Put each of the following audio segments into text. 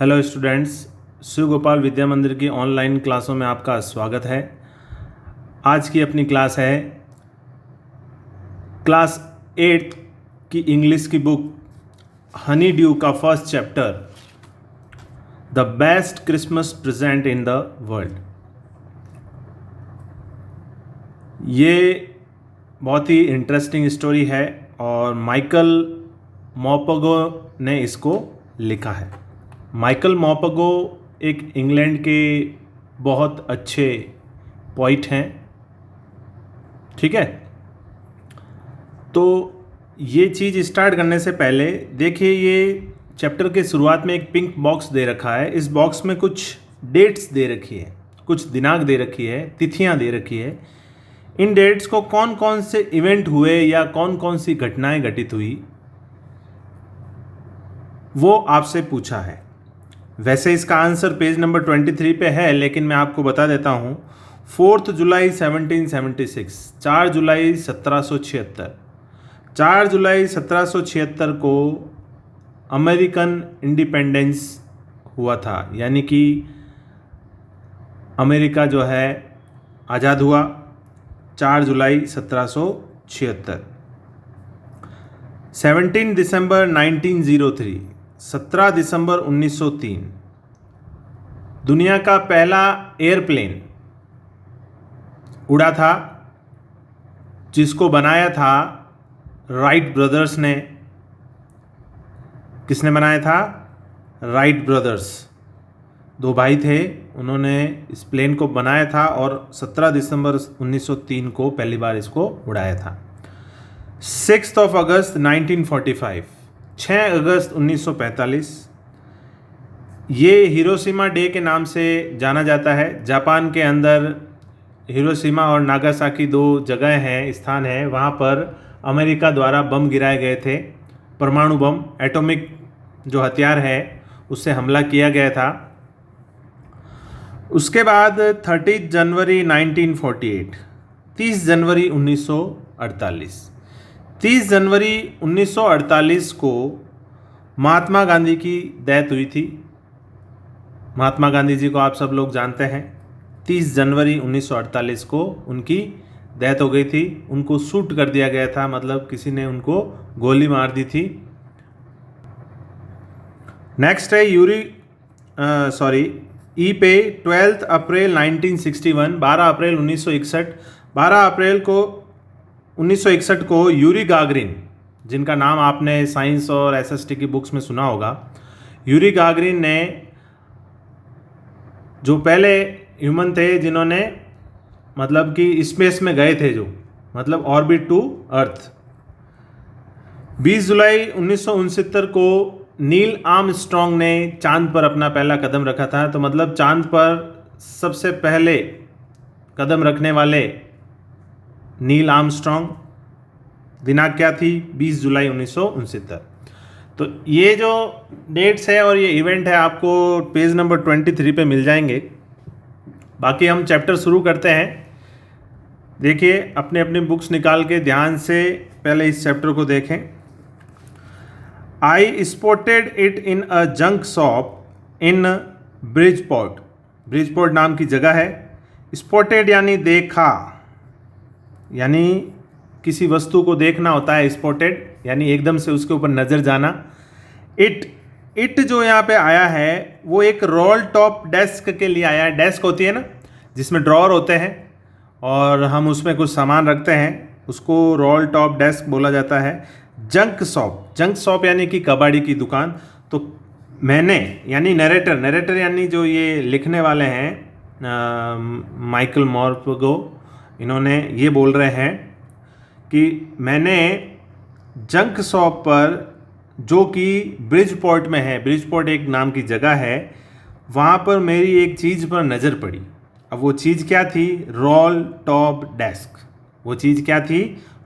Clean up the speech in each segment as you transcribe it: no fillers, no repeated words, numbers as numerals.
Hello students, Shiv Gopal विद्या मंदिर की online क्लासों में आपका स्वागत है। आज की अपनी क्लास है क्लास 8 की इंग्लिश की बुक हनी ड्यू का first chapter, the best Christmas present in the world. ये बहुत ही इंटरेस्टिंग स्टोरी है और माइकल मॉपगो ने इसको लिखा है। माइकल मॉपगो एक इंग्लैंड के बहुत अच्छे पोइट हैं, ठीक है। तो ये चीज़ स्टार्ट करने से पहले देखिए, ये चैप्टर के शुरुआत में एक पिंक बॉक्स दे रखा है। इस बॉक्स में कुछ डेट्स दे रखी है, कुछ दिनांक दे रखी है, तिथियां दे रखी है। इन डेट्स को कौन कौन से इवेंट हुए या कौन कौन सी घटनाएं घटित हुई वो आपसे पूछा है। वैसे इसका आंसर पेज नंबर 23 पे है, लेकिन मैं आपको बता देता हूँ। 4 जुलाई 1776, 4 जुलाई 1776, 4 जुलाई 1776 को अमेरिकन इंडिपेंडेंस हुआ था, यानी कि अमेरिका जो है आज़ाद हुआ 4 जुलाई 1776। 17 दिसंबर 1903, 17 दिसंबर 1903 दुनिया का पहला एयरप्लेन उड़ा था, जिसको बनाया था राइट ब्रदर्स ने। किसने बनाया था? राइट ब्रदर्स, दो भाई थे, उन्होंने इस प्लेन को बनाया था और 17 दिसंबर 1903 को पहली बार इसको उड़ाया था। 6 अगस्त 1945, 6 अगस्त 1945 ये हिरोशिमा डे के नाम से जाना जाता है। जापान के अंदर हिरोशिमा और नागासाकी दो जगह हैं, स्थान है, वहाँ पर अमेरिका द्वारा बम गिराए गए थे। परमाणु बम, एटॉमिक जो हथियार है, उससे हमला किया गया था। उसके बाद 30 जनवरी 1948, 30 जनवरी 1948, 30 जनवरी 1948 को महात्मा गांधी की डेथ हुई थी। महात्मा गांधी जी को आप सब लोग जानते हैं। 30 जनवरी 1948 को उनकी डेथ हो गई थी। उनको शूट कर दिया गया था, मतलब किसी ने उनको गोली मार दी थी। नेक्स्ट है ई पे 12 अप्रैल 1961, 12 अप्रैल 1961, 12 अप्रैल को 1961 को यूरी गागरिन, जिनका नाम आपने साइंस और एसएसटी की बुक्स में सुना होगा, यूरी गागरिन ने, जो पहले ह्यूमन थे जिन्होंने मतलब कि स्पेस में गए थे, जो मतलब ऑर्बिट टू अर्थ। 20 जुलाई 1969 को नील आर्मस्ट्रॉन्ग ने चांद पर अपना पहला कदम रखा था। तो मतलब चांद पर सबसे पहले कदम रखने वाले नील आर्मस्ट्रॉन्ग। दिनांक क्या थी? 20 जुलाई 1969। तो ये जो डेट्स है और ये इवेंट है आपको पेज नंबर 23 पे मिल जाएंगे। बाकी हम चैप्टर शुरू करते हैं। देखिए, अपने अपने बुक्स निकाल के ध्यान से पहले इस चैप्टर को देखें। आई spotted it in a junk shop in Bridgeport. Bridgeport नाम की जगह है। स्पॉटेड यानी देखा, यानी किसी वस्तु को देखना होता है स्पॉटेड, यानी एकदम से उसके ऊपर नज़र जाना। इट जो यहाँ पे आया है वो एक रोल टॉप डेस्क के लिए आया है। डेस्क होती है ना, जिसमें ड्रॉअर होते हैं और हम उसमें कुछ सामान रखते हैं, उसको रोल टॉप डेस्क बोला जाता है। जंक शॉप यानी कि कबाड़ी की दुकान। तो मैंने, यानी नरेटर यानी जो ये लिखने वाले हैं माइकल मॉपगो, इन्होंने ये बोल रहे हैं कि मैंने जंक शॉप पर, जो कि ब्रिजपोर्ट में है, ब्रिजपोर्ट एक नाम की जगह है, वहाँ पर मेरी एक चीज़ पर नज़र पड़ी। अब वो चीज़ क्या थी? Role top desk. वो चीज़ क्या थी?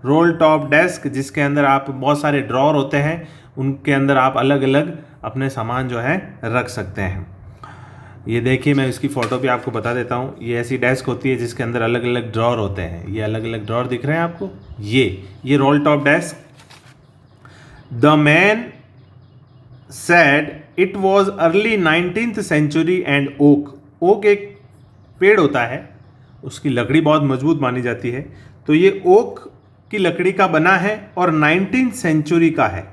रोल टॉप डेस्क, जिसके अंदर आप बहुत सारे ड्रॉअर होते हैं, उनके अंदर आप अलग अलग अपने सामान जो है रख सकते हैं। ये देखिए, मैं इसकी फ़ोटो भी आपको बता देता हूँ। ये ऐसी डेस्क होती है जिसके अंदर अलग अलग ड्रॉअर होते हैं। ये अलग अलग ड्रॉअर दिख रहे हैं आपको, ये role top desk. The man said it was early 19th century and oak एक पेड़ होता है, उसकी लकड़ी बहुत मजबूत मानी जाती है, तो ये ओक की लकड़ी का बना है और 19th सेंचुरी का है,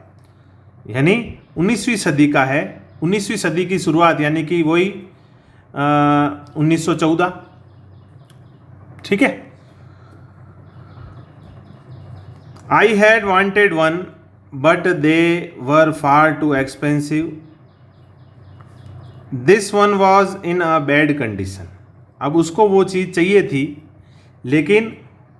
यानी 19वीं सदी का है। 19वीं सदी की शुरुआत यानी कि वही 1914, ठीक है। I had wanted one but they were far too expensive. This one was in a bad condition. अब उसको वो चीज़ चाहिए थी, लेकिन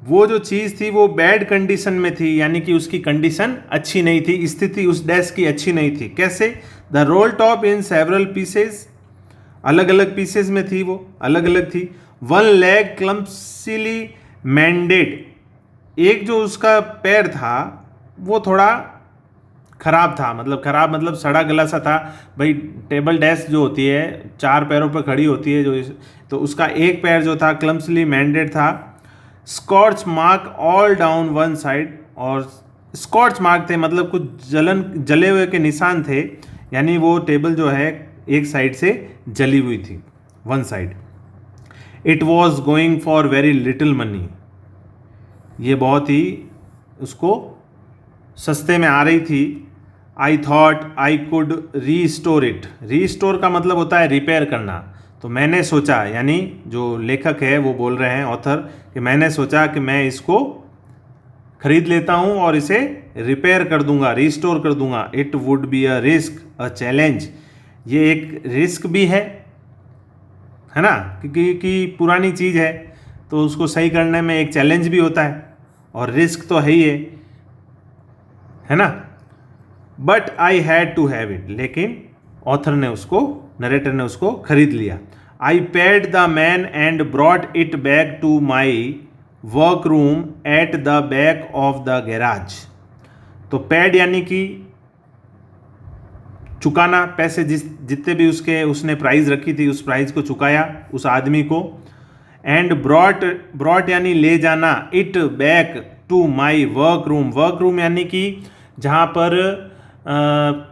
वो जो चीज़ थी वो बैड कंडीशन में थी, यानी कि उसकी कंडीशन अच्छी नहीं थी, स्थिति उस डेस्क की अच्छी नहीं थी। कैसे? The role top in several pieces, अलग अलग पीसेज में थी, वो अलग अलग थी। वन लेग क्लम्पसीली मैंडेड, एक जो उसका पैर था वो थोड़ा खराब था, मतलब सड़ा गला सा था। भाई टेबल डेस्क जो होती है 4 पैरों पर खड़ी होती है जो, तो उसका एक पैर जो था क्लम्पसीली मैंडेड था। Scorch mark all down one side, और स्कॉच मार्क थे मतलब कुछ जले हुए के निशान थे, यानी वो टेबल जो है एक साइड से जली हुई थी, one side. It was going for very little money, ये बहुत ही उसको सस्ते में आ रही थी। I thought I could restore it, restore का मतलब होता है रिपेयर करना। तो मैंने सोचा, यानी जो लेखक है वो बोल रहे हैं, ऑथर, कि मैंने सोचा कि मैं इसको खरीद लेता हूँ और इसे रिपेयर कर दूंगा, रीस्टोर कर दूंगा। It would be a risk a challenge, ये एक रिस्क भी है ना, क्योंकि पुरानी चीज़ है तो उसको सही करने में एक चैलेंज भी होता है, और रिस्क तो है ही है ना। But I had to have it, लेकिन ऑथर ने उसको, नरेटर ने उसको खरीद लिया। I paid the man and brought it back to my work room at the back of the garage. तो पेड यानी कि चुकाना, पैसे जितने भी उसने प्राइस रखी थी उस प्राइस को चुकाया उस आदमी को। एंड ब्रॉट यानी ले जाना, it back to my work room यानी कि जहाँ पर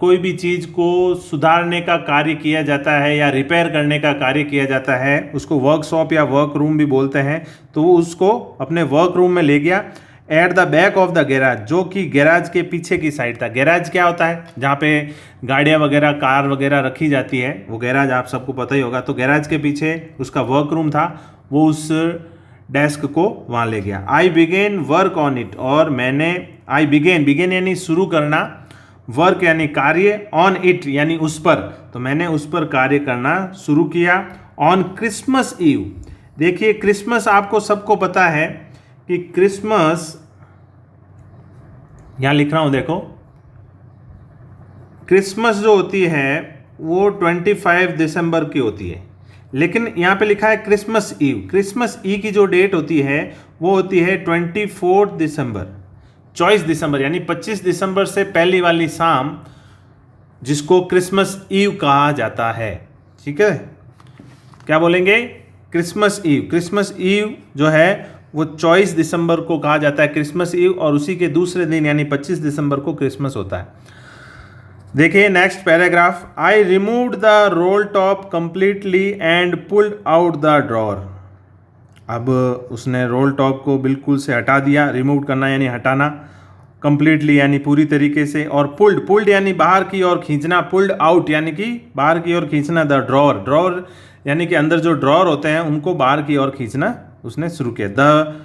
कोई भी चीज़ को सुधारने का कार्य किया जाता है या रिपेयर करने का कार्य किया जाता है, उसको वर्कशॉप या वर्क रूम भी बोलते हैं। तो वो उसको अपने वर्क रूम में ले गया। Eight the back of the garage, जो कि गैराज के पीछे की साइड था। गैराज क्या होता है? जहाँ पे गाड़ियाँ वगैरह, कार वगैरह रखी जाती है, वो गैराज आप सबको पता ही होगा। तो गैराज के पीछे उसका वर्क रूम था, वो उस डेस्क को वहाँ ले गया। आई बिगेन वर्क ऑन इट, और मैंने, आई बिगेन यानी शुरू करना, वर्क यानी कार्य, ऑन इट यानी उस पर, तो मैंने उस पर कार्य करना शुरू किया। ऑन क्रिसमस ईव, देखिए क्रिसमस आपको सबको पता है कि क्रिसमस, यहाँ लिख रहा हूँ देखो, क्रिसमस जो होती है वो 25 दिसंबर की होती है, लेकिन यहाँ पे लिखा है क्रिसमस ईव। क्रिसमस ईव की जो डेट होती है वो होती है 24 दिसंबर, 24 दिसंबर, यानी 25 दिसंबर से पहली वाली शाम, जिसको क्रिसमस ईव कहा जाता है। ठीक है, क्या बोलेंगे? Christmas ewe. क्रिसमस ईव जो है वो 24 दिसंबर को कहा जाता है क्रिसमस ईव, और उसी के दूसरे दिन यानी 25 दिसंबर को क्रिसमस होता है। देखिए next paragraph. I removed the role top completely and pulled out the drawer. अब उसने रोल टॉप को बिल्कुल से हटा दिया, रिमूव करना यानी हटाना, कंप्लीटली यानी पूरी तरीके से, और पुल्ड यानी बाहर की ओर खींचना, पुल्ड आउट यानी कि बाहर की ओर खींचना। द ड्रॉर यानी कि अंदर जो ड्रॉर होते हैं उनको बाहर की ओर खींचना उसने शुरू किया। The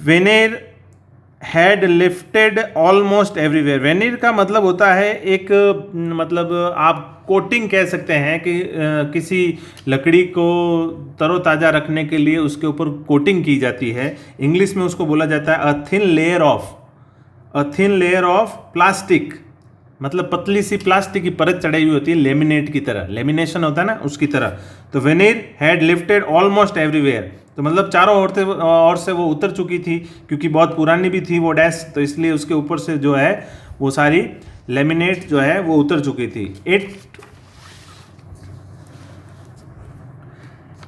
veneer had lifted almost everywhere. Veneer का मतलब होता है एक, मतलब आप कोटिंग कह सकते हैं कि किसी लकड़ी को तरोताज़ा रखने के लिए उसके ऊपर कोटिंग की जाती है। इंग्लिश में उसको बोला जाता है a thin layer of plastic, मतलब पतली सी प्लास्टिक की परत चढ़ाई हुई होती है, लेमिनेट की तरह, लेमिनेशन होता है ना उसकी तरह। तो veneer had lifted almost everywhere, तो मतलब चारों ओर से वो उतर चुकी थी, क्योंकि बहुत पुरानी भी थी वो डेस्क, तो इसलिए उसके ऊपर से जो है वो सारी लेमिनेट जो है वो उतर चुकी थी।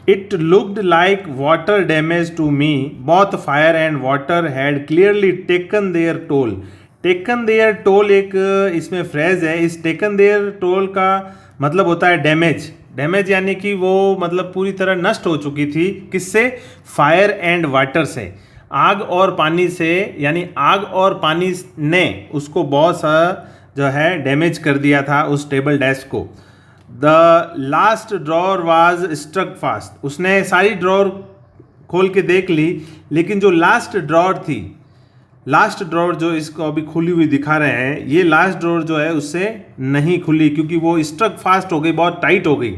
It looked like water damage to me, both fire and water had clearly taken there toll. Taken there toll एक इसमें फ्रेज है। इस टेकन देयर टोल का मतलब होता है डैमेज। डैमेज यानी कि वो मतलब पूरी तरह नष्ट हो चुकी थी। किससे? फायर एंड वाटर से, आग और पानी से। यानी आग और पानी ने उसको बहुत सा जो है डैमेज कर दिया था उस टेबल डेस्क को। The last drawer was struck fast. उसने सारी ड्रॉर खोल के देख ली, लेकिन जो लास्ट ड्रॉर थी, लास्ट ड्रॉर जो इसको अभी खुली हुई दिखा रहे हैं, ये लास्ट ड्रॉर जो है उससे नहीं खुली, क्योंकि वो स्ट्रक फास्ट हो गई, बहुत टाइट हो गई।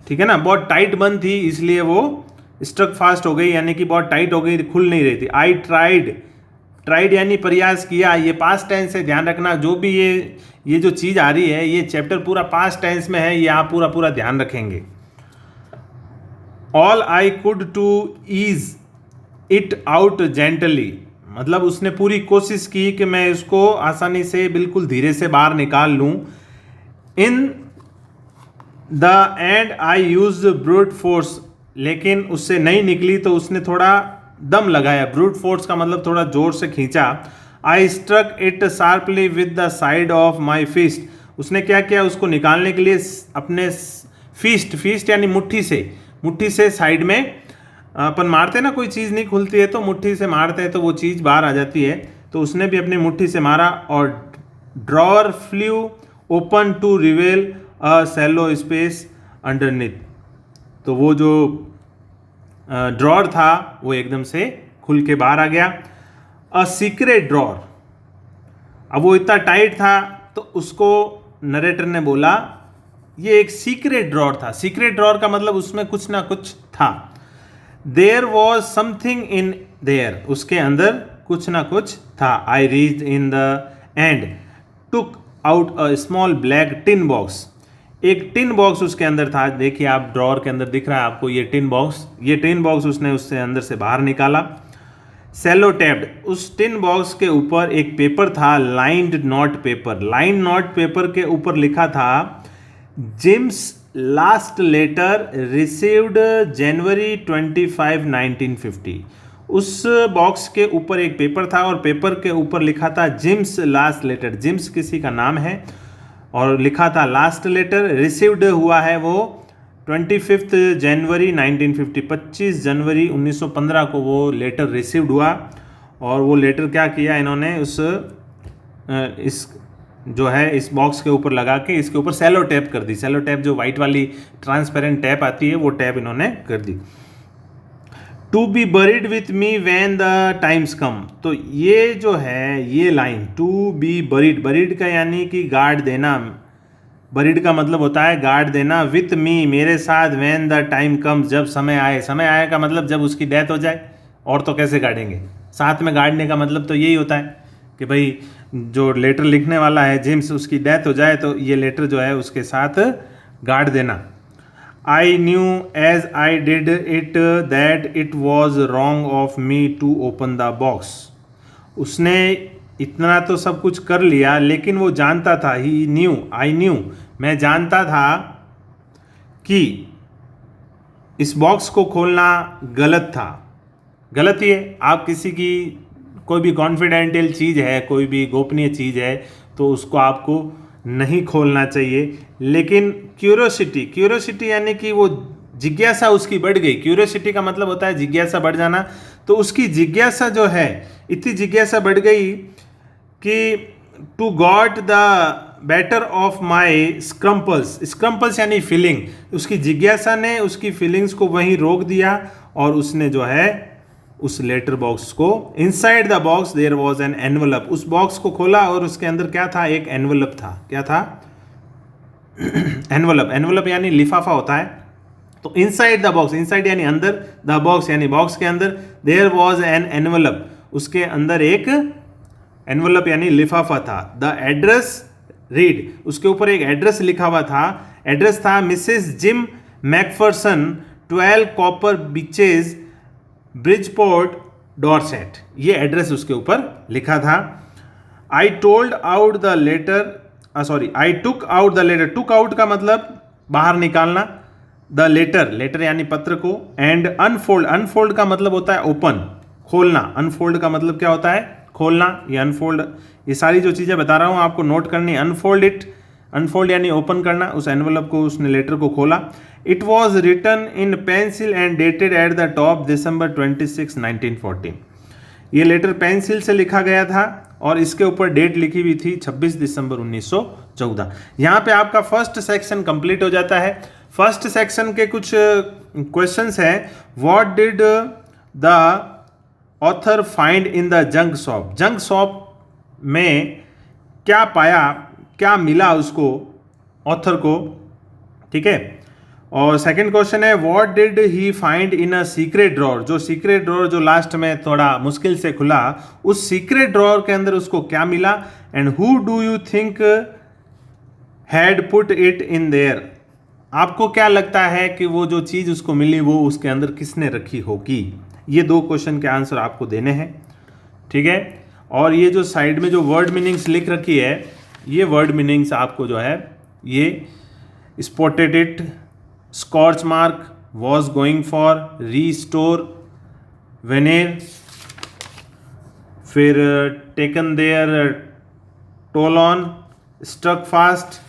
ठीक है ना, बहुत टाइट बंद थी, इसलिए वो स्ट्रक फास्ट हो गई, यानी कि बहुत टाइट हो गई, खुल नहीं रही थी। आई ट्राइड, ट्राइड यानी प्रयास किया। ये पास्ट टेंस से ध्यान रखना, जो भी ये जो चीज़ आ रही है, ये चैप्टर पूरा पास्ट टेंस में है, ये आप पूरा पूरा ध्यान रखेंगे। All I could to ease it out gently, मतलब उसने पूरी कोशिश की कि मैं इसको आसानी से बिल्कुल धीरे से बाहर निकाल लूँ। In the and I use brute force, लेकिन उससे नहीं निकली तो उसने थोड़ा दम लगाया। ब्रूट फोर्स का मतलब थोड़ा जोर से खींचा। I struck it sharply with the side of my fist, उसने क्या किया, उसको निकालने के लिए अपने फिस्ट यानी मुट्ठी से साइड में अपन मारते ना, कोई चीज़ नहीं खुलती है तो मुट्ठी से मारते हैं तो वो चीज़ बाहर आ जाती है, तो उसने भी अपनी मुट्ठी से मारा। और drawer flew open to reveal a shallow space underneath, तो वो जो ड्रॉर था वो एकदम से खुल के बाहर आ गया। अ सीक्रेट ड्रॉर, अब वो इतना टाइट था तो उसको नरेटर ने बोला ये एक सीक्रेट ड्रॉर था। सीक्रेट ड्रॉर का मतलब उसमें कुछ ना कुछ था। There was something in their, उसके अंदर कुछ ना कुछ था। I reached in the and took out a small black tin box, एक टिन बॉक्स उसके अंदर था। देखिए आप ड्रॉर के अंदर दिख रहा है आपको ये टिन बॉक्स उसने उससे अंदर से बाहर निकाला। सेलो टेप्ड, उस टिन बॉक्स के ऊपर एक पेपर था, lined note paper. Line note paper के ऊपर लिखा था जिम्स लास्ट लेटर रिसीव्ड जनवरी 25, 1950। उस बॉक्स के ऊपर एक पेपर था और पेपर के ऊपर लिखा था जिम्स लास्ट लेटर। जिम्स किसी का नाम है और लिखा था लास्ट लेटर। रिसीव्ड हुआ है वो 25 जनवरी 1950, 25 जनवरी 1915 को वो लेटर रिसीव्ड हुआ। और वो लेटर क्या किया इन्होंने, इस जो है इस बॉक्स के ऊपर लगा के इसके ऊपर सेलो टेप कर दी। सेलो टेप जो वाइट वाली ट्रांसपेरेंट टेप आती है वो टेप इन्होंने कर दी। To be buried with me when the times come, तो ये जो है ये line to be buried, buried का यानी कि गाड़ देना, बरीड का मतलब होता है गाड़ देना। विथ मी मेरे साथ, वैन द टाइम कम्स जब समय आए। समय आए का मतलब जब उसकी डेथ हो जाए, और तो कैसे गाड़ेंगे, साथ में गाड़ने का मतलब तो यही होता है कि भाई जो लेटर लिखने वाला है जिम्स, उसकी डेथ हो जाए तो ये लेटर जो है उसके साथ गाड़ देना। I knew as I did it that it was wrong of me to open the box, उसने इतना तो सब कुछ कर लिया लेकिन वो जानता था, ही न्यू, आई न्यू, मैं जानता था कि इस बॉक्स को खोलना गलत था। गलत ही है, आप किसी की कोई भी कॉन्फिडेंशियल चीज़ है, कोई भी गोपनीय चीज़ है तो उसको आपको नहीं खोलना चाहिए। लेकिन क्यूरियोसिटी यानी कि वो जिज्ञासा उसकी बढ़ गई। क्यूरियोसिटी का मतलब होता है जिज्ञासा बढ़ जाना, तो उसकी जिज्ञासा जो है, इतनी जिज्ञासा बढ़ गई कि to got the better of my scruples यानी फीलिंग, उसकी जिज्ञासा ने उसकी फीलिंग्स को वहीं रोक दिया और उसने जो है उस लेटर बॉक्स को, inside the box there was an envelope, उस बॉक्स को खोला और उसके अंदर क्या था, एक एनवलप था। क्या था? एनवलप यानी लिफाफा होता है। तो इनसाइड द बॉक्स, इनसाइड यानी अंदर, द बॉक्स यानी बॉक्स के अंदर, देयर वॉज एन एनवलप, उसके अंदर एक एनवलप यानी लिफाफा था। द एड्रेस रीड, उसके ऊपर एक एड्रेस लिखा हुआ था। एड्रेस था Mrs Jim McPherson, 12 Copper Beeches, Bridgeport, Dorset, ये एड्रेस उसके ऊपर लिखा था। I told out the letter, I took out the letter, took out का मतलब बाहर निकालना, द लेटर यानी पत्र को, एंड अनफोल्ड का मतलब होता है ओपन, खोलना। अनफोल्ड का मतलब क्या होता है? खोलना, ये अनफोल्ड, ये सारी जो चीज़ें बता रहा हूँ आपको नोट करनी। अनफोल्ड इट, अनफोल्ड यानी ओपन करना, उस एनवलप को, उसने लेटर को खोला। It was written in pencil and dated at the top December 26, 1914। ये लेटर पेंसिल से लिखा गया था और इसके ऊपर डेट लिखी हुई थी 26 दिसंबर 1914। यहाँ पे आपका फर्स्ट सेक्शन कंप्लीट हो जाता है। फर्स्ट सेक्शन के कुछ क्वेश्चंस हैं। What did the author find in the junk shop? Junk shop में क्या पाया, क्या मिला उसको, ऑथर को, ठीक है। और सेकंड क्वेश्चन है what did he find in a secret drawer? जो सीक्रेट ड्रॉर जो लास्ट में थोड़ा मुश्किल से खुला, उस सीक्रेट ड्रॉर के अंदर उसको क्या मिला? And who do you think had put it in their? आपको क्या लगता है कि वो जो चीज़ उसको मिली वो उसके अंदर किसने रखी होगी? ये दो क्वेश्चन के आंसर आपको देने हैं, ठीक है। और ये जो साइड में जो वर्ड मीनिंग्स लिख रखी है, ये वर्ड मीनिंग्स आपको जो है, ये spotted it, scorch mark, was going for, restore, veneer, फिर taken there, toll on, struck fast,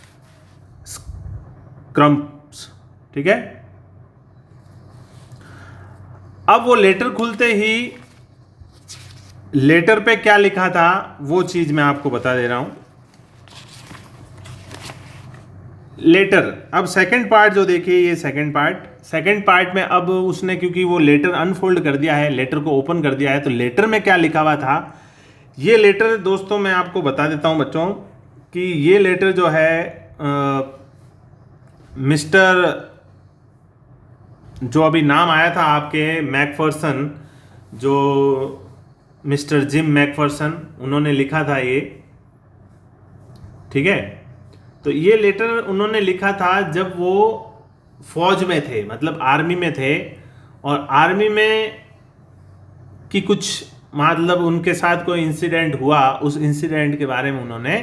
cramps, ठीक है। अब वो लेटर खुलते ही लेटर पे क्या लिखा था वो चीज मैं आपको बता दे रहा हूं। लेटर, अब सेकंड पार्ट जो देखिए, ये सेकंड पार्ट में अब उसने, क्योंकि वो लेटर अनफोल्ड कर दिया है, लेटर को ओपन कर दिया है, तो लेटर में क्या लिखा हुआ था, ये लेटर दोस्तों मैं आपको बता देता हूं बच्चों कि ये लेटर जो है मिस्टर, जो अभी नाम आया था आपके, मैकफर्सन, जो मिस्टर जिम मैकफर्सन, उन्होंने लिखा था ये, ठीक है। तो ये लेटर उन्होंने लिखा था जब वो फौज में थे, मतलब आर्मी में थे, और आर्मी में की कुछ, मतलब उनके साथ कोई इंसिडेंट हुआ, उस इंसिडेंट के बारे में उन्होंने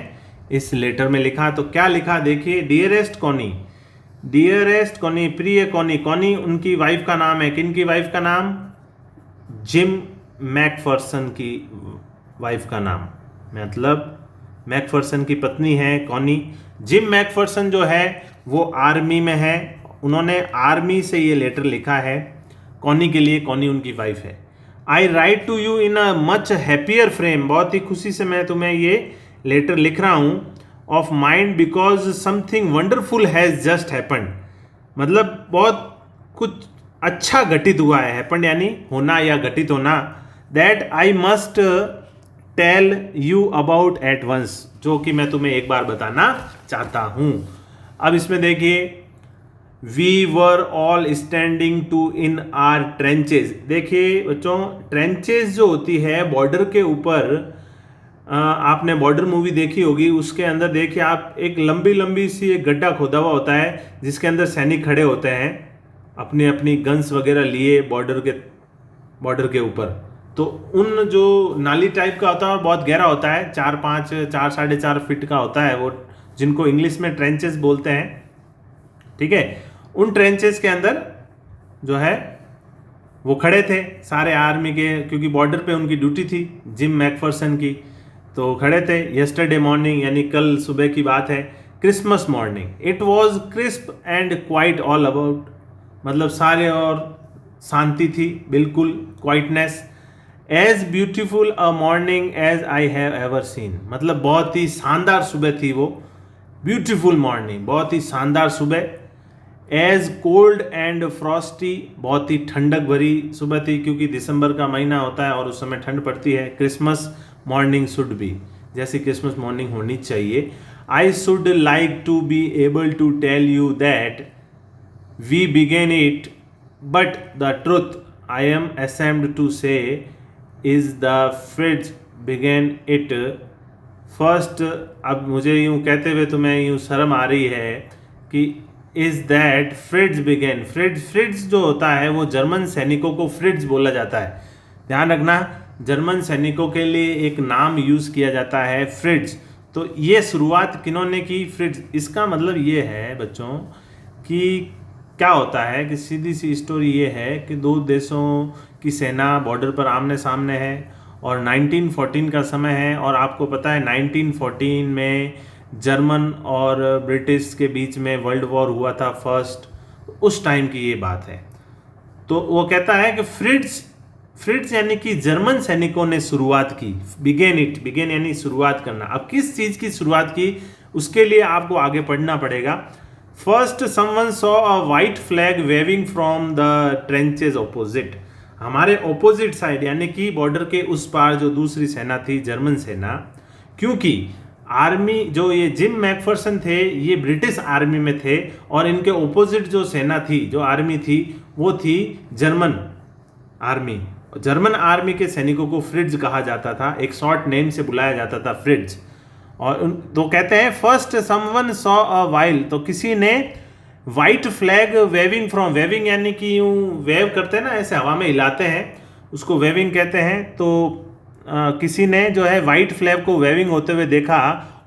इस लेटर में लिखा। तो क्या लिखा देखिए, डियरेस्ट कॉनी, डियरेस्ट कॉनी, प्रिय कॉनी, कॉनी उनकी वाइफ का नाम है। किनकी वाइफ का नाम? जिम मैकफर्सन की वाइफ का नाम, मतलब मैकफर्सन की पत्नी है कॉनी। जिम मैकफर्सन जो है वो आर्मी में है, उन्होंने आर्मी से ये लेटर लिखा है कॉनी के लिए, कॉनी उनकी वाइफ है। I write to you in a much happier frame, बहुत ही खुशी से मैं तुम्हें ये लेटर लिख रहा हूँ, of mind because something wonderful has just happened, मतलब बहुत कुछ अच्छा घटित हुआ है, हैपन्ड यानी होना या घटित होना, that I must tell you about at once, जो कि मैं तुम्हें एक बार बताना चाहता हूँ। अब इसमें देखिए, we were all standing to in our trenches. देखिए बच्चों, ट्रेंचेज जो होती है बॉर्डर के ऊपर, आपने बॉर्डर मूवी देखी होगी, उसके अंदर देखिए आप, एक लंबी लंबी सी एक गड्ढा खोदा हुआ होता है जिसके अंदर सैनिक खड़े होते हैं अपनी अपनी गन्स वगैरह लिए बॉर्डर के ऊपर। तो उन जो नाली टाइप का होता है और बहुत गहरा होता है, 4 साढ़े 4 फीट का होता है वो, जिनको इंग्लिश में ट्रेंचेस बोलते हैं, ठीक है। उन ट्रेंचेस के अंदर जो है वो खड़े थे सारे आर्मी के, क्योंकि बॉर्डर पे उनकी ड्यूटी थी जिम मैकफर्सन की, तो खड़े थे। यस्टरडे मॉर्निंग यानी कल सुबह की बात है, Christmas morning, it was crisp and quiet all about, मतलब सारे और शांति थी, बिल्कुल quietness. As beautiful a morning as I have ever seen, मतलब बहुत ही शानदार सुबह थी वो, ब्यूटिफुल मॉर्निंग, बहुत ही शानदार सुबह। एज कोल्ड एंड फ्रॉस्टी, बहुत ही ठंडक भरी सुबह थी, क्योंकि दिसंबर का महीना होता है और उस समय ठंड पड़ती है। क्रिसमस मॉर्निंग शुड बी, जैसी क्रिसमस मॉर्निंग होनी चाहिए। I should like to be able to tell you that we begin it, but the truth I am ashamed to say is the fridge begin it first. अब मुझे यूं कहते हुए तुम्हें यूं शर्म आ रही है कि is that Fritz began, Fritz जो होता है वो जर्मन सैनिकों को फ्रिज बोला जाता है, ध्यान रखना, जर्मन सैनिकों के लिए एक नाम यूज किया जाता है फ्रिज। तो ये शुरुआत किन्होंने की? फ्रिज। इसका मतलब ये है बच्चों कि क्या होता है कि सीधी सी स्टोरी ये है कि दो देशों की सेना बॉर्डर पर आमने सामने है और 1914 का समय है। और आपको पता है 1914 में जर्मन और ब्रिटिश के बीच में वर्ल्ड वॉर हुआ था फर्स्ट, उस टाइम की ये बात है। तो वो कहता है कि फ्रिट्ज यानी कि जर्मन सैनिकों ने शुरुआत की, बिगेन यानी शुरुआत करना। अब किस चीज़ की शुरुआत की, उसके लिए आपको आगे पढ़ना पड़ेगा। First someone saw a white flag waving from the trenches opposite. हमारे ऑपोजिट साइड यानी कि बॉर्डर के उस पार जो दूसरी सेना थी, जर्मन सेना, क्योंकि आर्मी जो ये जिम मैकफर्सन थे ये ब्रिटिश आर्मी में थे और इनके ऑपोजिट जो सेना थी, जो आर्मी थी, वो थी जर्मन आर्मी। जर्मन आर्मी के सैनिकों को फ्रिट्ज कहा जाता था, एक शॉर्ट नेम से बुलाया जाता था, फ्रिट्ज। और तो कहते हैं first someone saw a while, तो किसी ने white flag waving from, waving यानी कि यूँ वेव करते हैं ना, ऐसे हवा में हिलाते हैं, उसको वेविंग कहते हैं। तो किसी ने जो है वाइट फ्लैग को वेविंग होते हुए देखा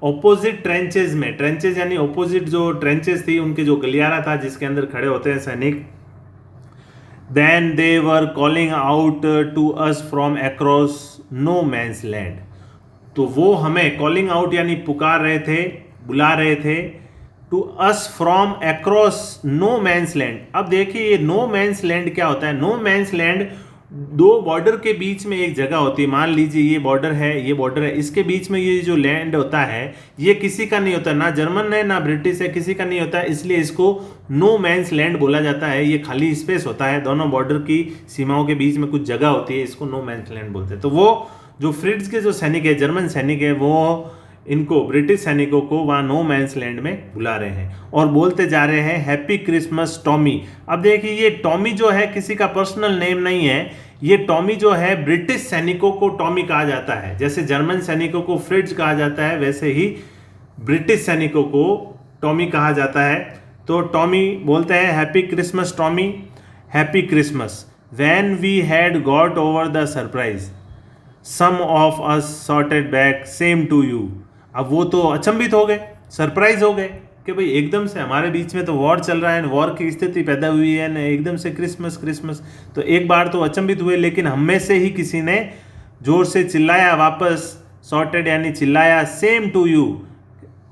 ऑपोजिट ट्रेंचेज में। ट्रेंचेज यानी ऑपोजिट जो ट्रेंचेज थी, उनके जो गलियारा था जिसके अंदर खड़े होते हैं सैनिक। Then they were calling out to us from across no man's land. तो वो हमें कॉलिंग आउट यानी पुकार रहे थे, बुला रहे थे, to us from across no man's land. अब देखिए ये नो मैंस लैंड क्या होता है। नो मैंस लैंड दो बॉर्डर के बीच में एक जगह होती है। मान लीजिए ये बॉर्डर है, ये बॉर्डर है, इसके बीच में ये जो लैंड होता है ये किसी का नहीं होता, ना जर्मन है ना ब्रिटिश है, किसी का नहीं होता है, इसलिए इसको नो मैंस लैंड बोला जाता है। ये खाली स्पेस होता है, दोनों बॉर्डर की सीमाओं के बीच में कुछ जगह होती है, इसको नो मैंस लैंड बोलते हैं। तो वो जो फ्रिट्ज के जो सैनिक है, जर्मन सैनिक है, वो इनको ब्रिटिश सैनिकों को वहाँ नो मैंस लैंड में बुला रहे हैं और बोलते जा रहे हैं हैप्पी क्रिसमस टॉमी। अब देखिए ये टॉमी जो है किसी का पर्सनल नेम नहीं है, ये टॉमी जो है ब्रिटिश सैनिकों को टॉमी कहा जाता है। जैसे जर्मन सैनिकों को फ्रिट्ज कहा जाता है, वैसे ही ब्रिटिश सैनिकों को टॉमी कहा जाता है। तो टॉमी बोलते हैं happy Christmas Tommy, happy Christmas. When we had got over the surprise some of us shouted back same to you. अब वो तो अचंभित हो गए, सरप्राइज हो गए कि भाई एकदम से हमारे बीच में तो वॉर चल रहा है, वॉर की स्थिति पैदा हुई है ना, एकदम से क्रिसमस क्रिसमस। तो एक बार तो अचंभित हुए, लेकिन हम में से ही किसी ने जोर से चिल्लाया वापस, सॉर्टेड यानी चिल्लाया, सेम टू यू।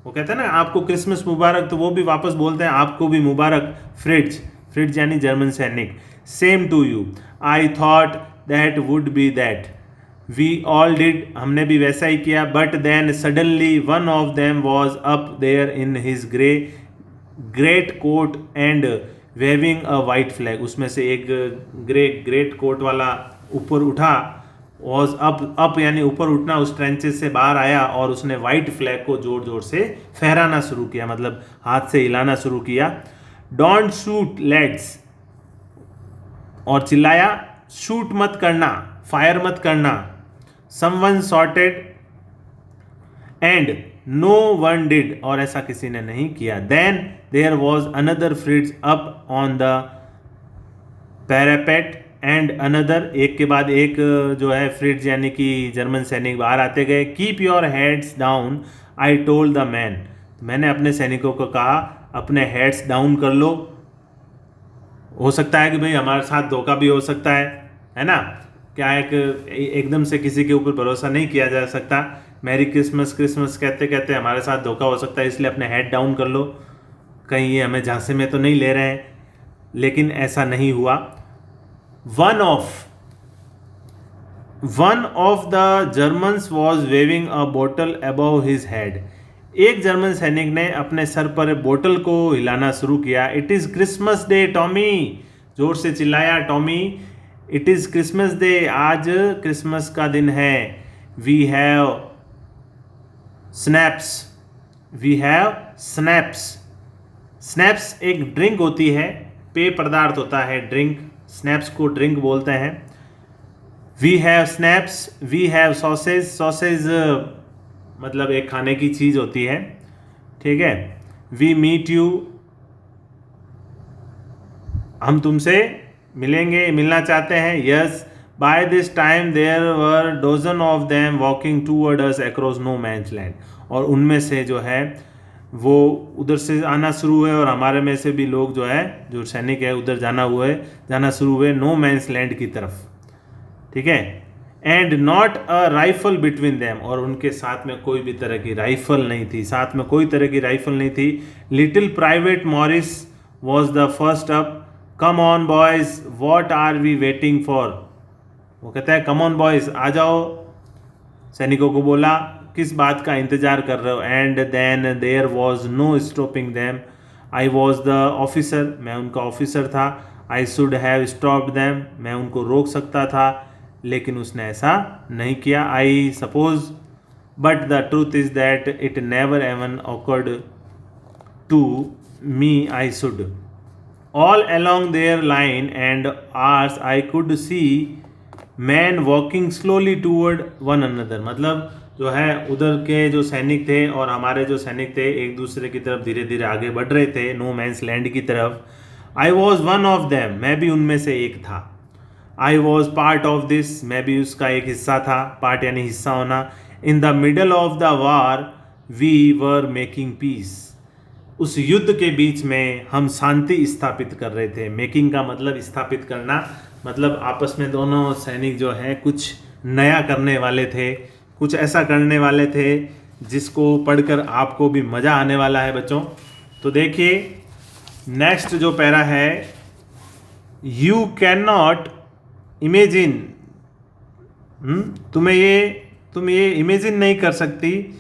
वो कहते हैं ना आपको क्रिसमस मुबारक, तो वो भी वापस बोलते हैं आपको भी मुबारक, फ्रिट्ज। फ्रिट्ज यानी जर्मन सैनिक, same to you. I thought that would be that, we all did, हमने भी वैसा ही किया। But then suddenly one of them was up there in his greatcoat and waving a white flag. उसमें से एक great coat वाला ऊपर उठा, वॉज अप यानी ऊपर उठना, उस ट्रेंचेस से बाहर आया और उसने वाइट फ्लैग को जोर जोर से फहराना शुरू किया, मतलब हाथ से हिलाना शुरू किया। डोंट शूट लेट्स, और चिल्लाया शूट मत करना, फायर मत करना। Someone shouted and no one did, और ऐसा किसी ने नहीं किया। Then there was another Fritz up on the parapet and another, एक के बाद एक जो है फ्रिट्ज यानी कि जर्मन सैनिक बाहर आते गए। Keep your heads down I told the man, मैंने अपने सैनिकों को कहा अपने हेड्स डाउन कर लो। हो सकता है कि भाई हमारे साथ धोखा भी हो सकता है ना, क्या एकदम से किसी के ऊपर भरोसा नहीं किया जा सकता। मैरी क्रिसमस क्रिसमस कहते कहते हमारे साथ धोखा हो सकता है, इसलिए अपने हेड डाउन कर लो, कहीं ये हमें झांसे में तो नहीं ले रहे हैं। लेकिन ऐसा नहीं हुआ। One of the Germans was waving a bottle above his head, एक जर्मन सैनिक ने अपने सर पर बोतल को हिलाना शुरू किया। It is Christmas day Tommy, जोर से चिल्लाया Tommy, it is Christmas day, आज क्रिसमस का दिन है। We have schnapps, we have schnapps. Schnapps एक ड्रिंक होती है, पेय पदार्थ होता है ड्रिंक, स्नैप्स को ड्रिंक बोलते हैं। We have schnapps, we have sausage, sausage मतलब एक खाने की चीज़ होती है, ठीक है। वी मीट यू, हम तुमसे मिलना चाहते हैं। Yes, by this time there were dozen of them walking toward us across no man's land, और उनमें से जो है वो उधर से आना शुरू हुए और हमारे में से भी लोग जो है, जो सैनिक है, उधर जाना शुरू हुए नो मैंस लैंड की तरफ, ठीक है। And not a rifle between them, और उनके साथ में कोई भी तरह की राइफल नहीं थी, साथ में कोई तरह की राइफल नहीं थी. Little Private Morris was the first up. Come on boys what are we waiting for. वो कहता है कम ऑन बॉयज, आ जाओ. सैनिकों को बोला किस बात का इंतजार कर रहे हो. And then there was no stopping them. I was the officer, मैं उनका ऑफिसर था. I should have stopped them, मैं उनको रोक सकता था, लेकिन उसने ऐसा नहीं किया. I suppose but the truth is that it never even occurred to me I should. All along their line and ours I could see men walking slowly toward one another. मतलब जो है उधर के जो सैनिक थे और हमारे जो सैनिक थे एक दूसरे की तरफ धीरे धीरे आगे बढ़ रहे थे, नो मैंस लैंड की तरफ. I was one of them, मैं भी उनमें से एक था. I was part of this, मैं भी उसका एक हिस्सा था. पार्ट यानी हिस्सा होना. In the middle of the war we were making peace. उस युद्ध के बीच में हम शांति स्थापित कर रहे थे. मेकिंग का मतलब स्थापित करना, मतलब आपस में दोनों सैनिक जो हैं कुछ नया करने वाले थे, कुछ ऐसा करने वाले थे जिसको पढ़कर आपको भी मज़ा आने वाला है बच्चों. तो देखिए नेक्स्ट जो पैरा है, यू कैन नॉट इमेजिन. तुम ये इमेजिन नहीं कर सकती.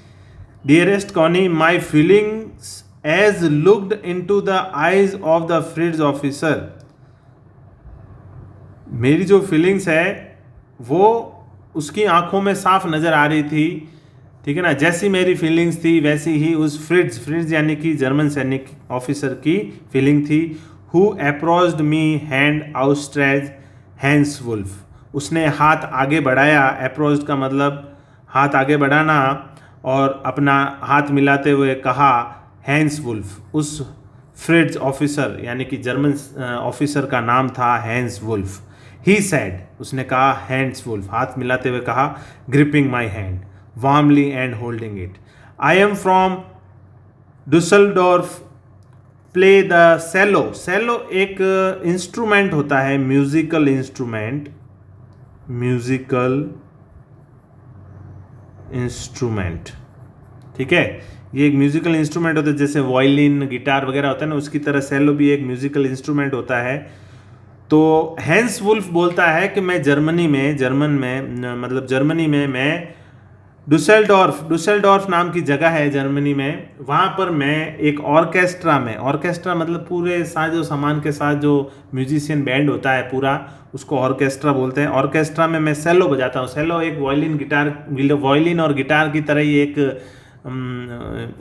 Dearest Connie, my feelings as looked into the eyes of the Freud's officer. मेरी जो फीलिंग्स है वो उसकी आंखों में साफ नज़र आ रही थी. ठीक है ना, जैसी मेरी फीलिंग्स थी वैसी ही उस फ्रिड्स यानी कि जर्मन सैनिक ऑफिसर की फीलिंग थी. Who approached me hand outstretched Hans Wolf. उसने हाथ आगे बढ़ाया. अप्रोच्ड का मतलब हाथ आगे बढ़ाना, और अपना हाथ मिलाते हुए कहा हैंस वुल्फ. उस फ्रिड्स ऑफिसर यानी कि जर्मन ऑफिसर का नाम था हैंस वुल्फ. ही सेड, उसने कहा हैंस वुल्फ, हाथ मिलाते हुए कहा, gripping my hand warmly and holding it. I am from Dusseldorf. Play the cello. Cello एक इंस्ट्रूमेंट होता है, म्यूजिकल इंस्ट्रूमेंट. ठीक है, ये एक म्यूजिकल इंस्ट्रूमेंट होता है, जैसे वायलिन गिटार वगैरह होता है ना, उसकी तरह सेलो भी एक म्यूजिकल इंस्ट्रूमेंट होता है. तो हैंस वुल्फ बोलता है कि मैं जर्मनी में मैं डुसेल्डोर्फ नाम की जगह है जर्मनी में, वहाँ पर मैं एक ऑर्केस्ट्रा मतलब पूरे साजो सामान के साथ जो म्यूजिशियन बैंड होता है पूरा, उसको ऑर्केस्ट्रा बोलते हैं. ऑर्केस्ट्रा में मैं सेलो बजाता हूँ. सेलो एक वायलिन और गिटार की तरह ही एक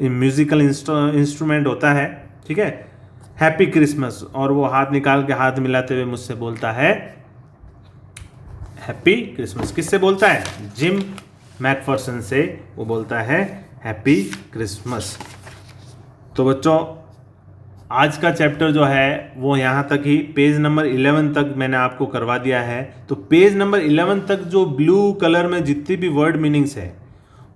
म्यूजिकल इंस्ट्रूमेंट होता है. ठीक है. हैप्पी क्रिसमस, और वो हाथ निकाल के हाथ मिलाते हुए मुझसे बोलता है हैप्पी क्रिसमस. किससे बोलता है? जिम मैकफर्सन से वो बोलता है हैप्पी क्रिसमस. तो बच्चों आज का चैप्टर जो है वो यहाँ तक ही. पेज नंबर 11 तक मैंने आपको करवा दिया है. तो पेज नंबर 11 तक जो ब्लू कलर में जितनी भी वर्ड मीनिंग्स है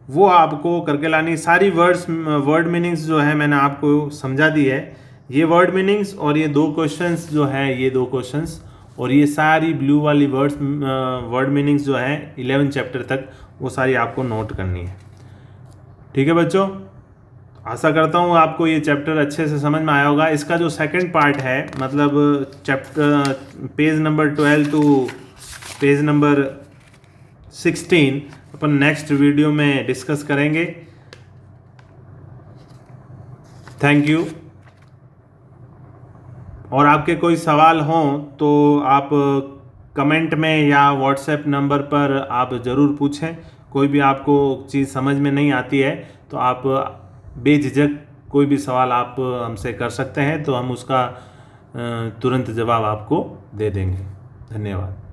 वो आपको करके लानी. सारी वर्ड मीनिंग्स जो है मैंने आपको समझा दी है. ये वर्ड मीनिंग्स और ये 2 क्वेश्चंस जो है, ये 2 क्वेश्चंस और ये सारी ब्लू वाली वर्ड मीनिंग्स जो है 11 चैप्टर तक, वो सारी आपको नोट करनी है. ठीक है बच्चों, आशा करता हूँ आपको ये चैप्टर अच्छे से समझ में आया होगा. इसका जो सेकंड पार्ट है, मतलब chapter page number 12 to page number 16 अपन नेक्स्ट वीडियो में डिस्कस करेंगे. Thank you. और आपके कोई सवाल हों तो आप कमेंट में या व्हाट्सएप नंबर पर आप ज़रूर पूछें. कोई भी आपको चीज़ समझ में नहीं आती है तो आप बेझिझक कोई भी सवाल आप हमसे कर सकते हैं, तो हम उसका तुरंत जवाब आपको दे देंगे. धन्यवाद.